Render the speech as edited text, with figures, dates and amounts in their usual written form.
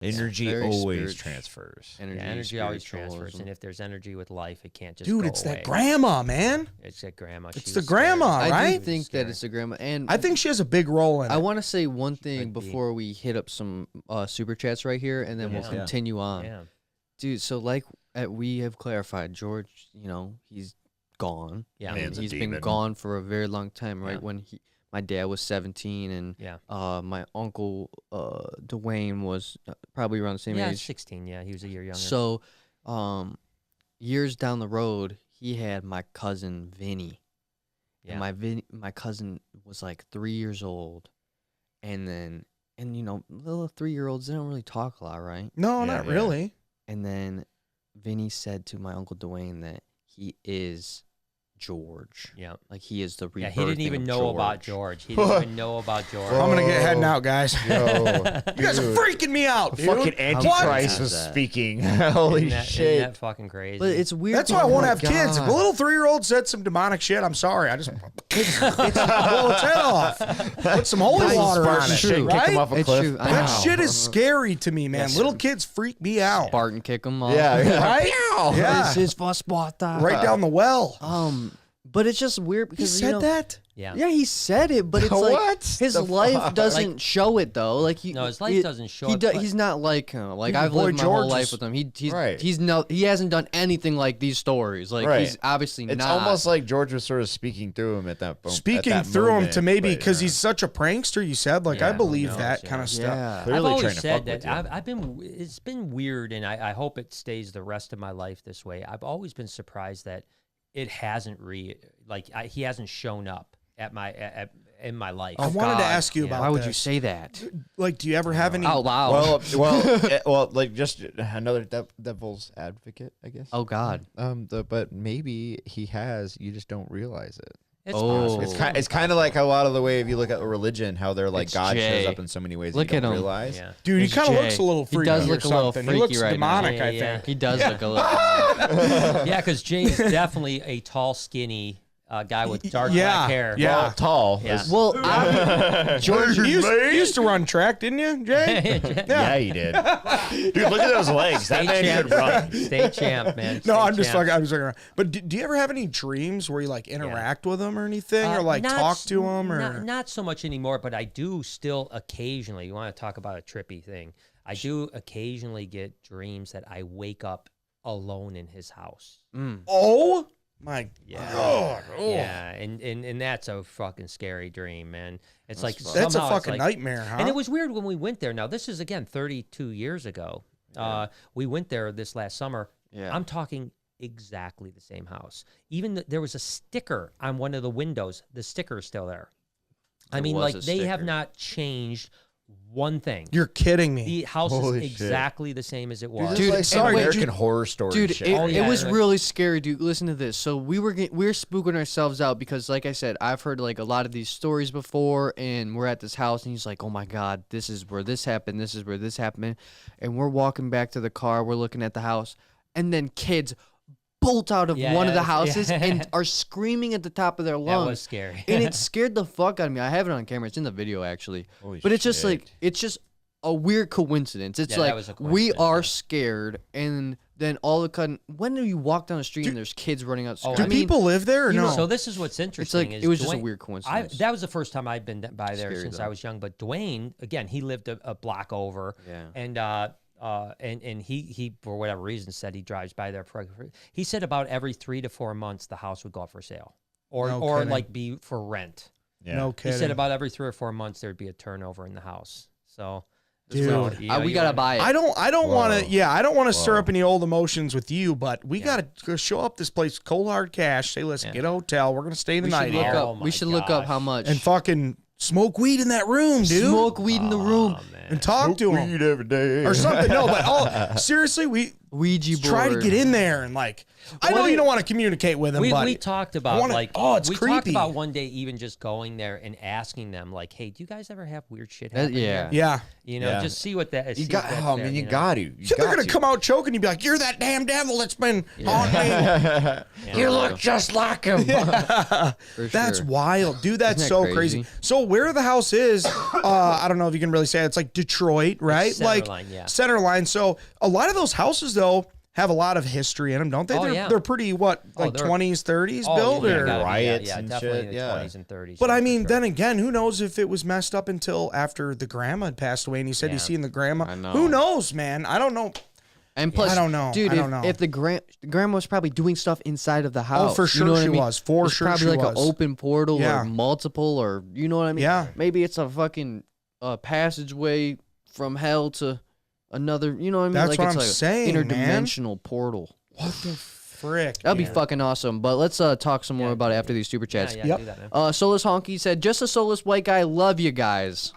Energy always transfers. Energy always transfers, and if there's energy with life, it can't just Dude, go it's away. that grandma, man. It's that grandma. It's the grandma, right? I do think that it's the grandma, and I think she has a big role in it. I want to say one thing before we hit up some super chats right here, and then we'll continue on. Yeah. Dude, so like we have clarified, George, he's gone. Yeah, and he's been gone for a very long time, right? When my dad was 17, and my uncle Dwayne was probably around the same age. 16. Yeah, he was a year younger. So, years down the road, he had my cousin Vinny. Yeah. And my cousin was like 3 years old, and little 3-year-olds, they don't really talk a lot, right? No, not really. And then Vinny said to my uncle Dwayne that he is George. Yeah. Like he is the rebirthing. Yeah, he didn't even know about George. He didn't even know about George. I'm gonna get heading out, guys. Yo, you guys are freaking me out, dude. Fucking Antichrist was speaking. Holy shit. Isn't that fucking crazy? But it's weird. That's why I won't have kids. If a little 3-year-old said some demonic shit, I'm sorry. I just blow its head off. Put some holy water on it. Shit, right? kick him off a cliff. That shit is scary to me, man. Little kids freak me out. Spartan kick him off. Yeah. Right? Yeah. This is for Sparta. Right down the well. But it's just weird because he said that. Yeah. Yeah, he said it, but it's like his life doesn't show it though. Like his life doesn't show it. He's not like him. Like I've lived my whole life with him. He hasn't done anything like these stories. Like he's obviously not. It's almost like George was sort of speaking through him at that point. Speaking through him to maybe because he's such a prankster. You said I believe that kind of stuff. Yeah. I've always said that it's been weird, and I hope it stays the rest of my life this way. I've always been surprised that it hasn't he hasn't shown up in my life. I wanted to ask you about why would you say that? Like, do you ever have any out loud? Well, like just another devil's advocate, I guess. Oh God. But maybe he has. You just don't realize it. It's possible. It's kind of like a lot of the way if you look at religion, how they're like God shows up in so many ways. Look you at don't him. realize. Yeah. Dude, he kind of looks a little freaky. He does look a little freaky. He looks right demonic, now. I think. He does look a little. Yeah, because Jay's definitely a tall, skinny guy with dark black hair. Yeah, well, tall. Yeah. Well, George, you used to run track, didn't you, Jay? Yeah, he did. Dude, look at those legs. That man could run. State champ, man. No, I'm just fucking around. But do you ever have any dreams where you like interact with them or anything, or like talk to them, or not so much anymore? But I do still occasionally. You want to talk about a trippy thing? I do occasionally get dreams that I wake up alone in his house. Oh my God! Oh. Yeah, and that's a fucking scary dream, man. It's like that's a fucking nightmare, huh? And it was weird when we went there. Now this is again 32 years ago. We went there this last summer. Yeah. I'm talking exactly the same house. Even there was a sticker on one of the windows. The sticker is still there. I mean, like they have not changed one thing. You're kidding me. The house is exactly the same as it was. Dude, like some American Horror Story dude, shit. It was really scary, dude. Listen to this. So we were spooking ourselves out because, like I said, I've heard like a lot of these stories before, and we're at this house, and he's like, "Oh my God, this is where this happened. This is where this happened." And we're walking back to the car. We're looking at the house, and then kids bolt out of one of the houses and are screaming at the top of their lungs. That was scary. And it scared the fuck out of me. I have it on camera. It's in the video, actually. Holy but it's just shit. like, it's just a weird coincidence. It's like, we are scared, and then all of a sudden, when do you walk down the street and there's kids running out? Do people live there or no? So this is what's interesting. It's like, it was just a weird coincidence. That was the first time I've been by there since I was young. But Dwayne, again, he lived a block over. Yeah. And he for whatever reason said he drives by there. He said about every 3 to 4 months the house would go up for sale, or like be for rent. Yeah. No kidding. He said about every 3 or 4 months there'd be a turnover in the house. So, dude, we gotta buy it. I don't want to. Yeah, I don't want to stir up any old emotions with you, but we gotta go show up this place cold hard cash. Say, listen, get a hotel. We're gonna stay the night here. We should look up how much and fucking smoke weed in that room, dude. Smoke weed in the room and talk to him weed every day or something. No, but seriously, we Ouija board. Try to get in there and like. I know you don't want to communicate with him, but we talked about it's we creepy. talked about one day even just going there and asking them like, hey, do you guys ever have weird shit happen? Yeah. You know, just see what that is. You got. Oh man, you got to. They're gonna come out choking. You be like, "You're that damn devil that's been haunting me." You look just like him. That's wild, dude. That's so crazy. So where the house is, I don't know if you can really say it. It's like Detroit, right? Center line, yeah. Center line. So a lot of those houses, though, have a lot of history in them, don't they? They're pretty, what, like 20s, 30s built? Yeah, or riots and definitely shit. in the 20s and 30s. But I mean, then again, who knows if it was messed up until after the grandma had passed away, and he said he's seen the grandma. I know. Who knows, man? I don't know. And plus, I don't know. dude. I don't know. If the grandma was probably doing stuff inside of the house, for sure you know what she I mean? was. For There's sure probably she like was. an open portal Yeah. or multiple, or you know what I mean? Yeah. Maybe it's a fucking passageway from hell to another. You know what I mean? That's like what it's I'm like saying, man. interdimensional portal. What the frick? That'd be man? fucking awesome. But let's talk some more about it after these super chats. Yeah, Yep. do that, man. Soulless Honky said, "Just a soulless white guy. Love you guys."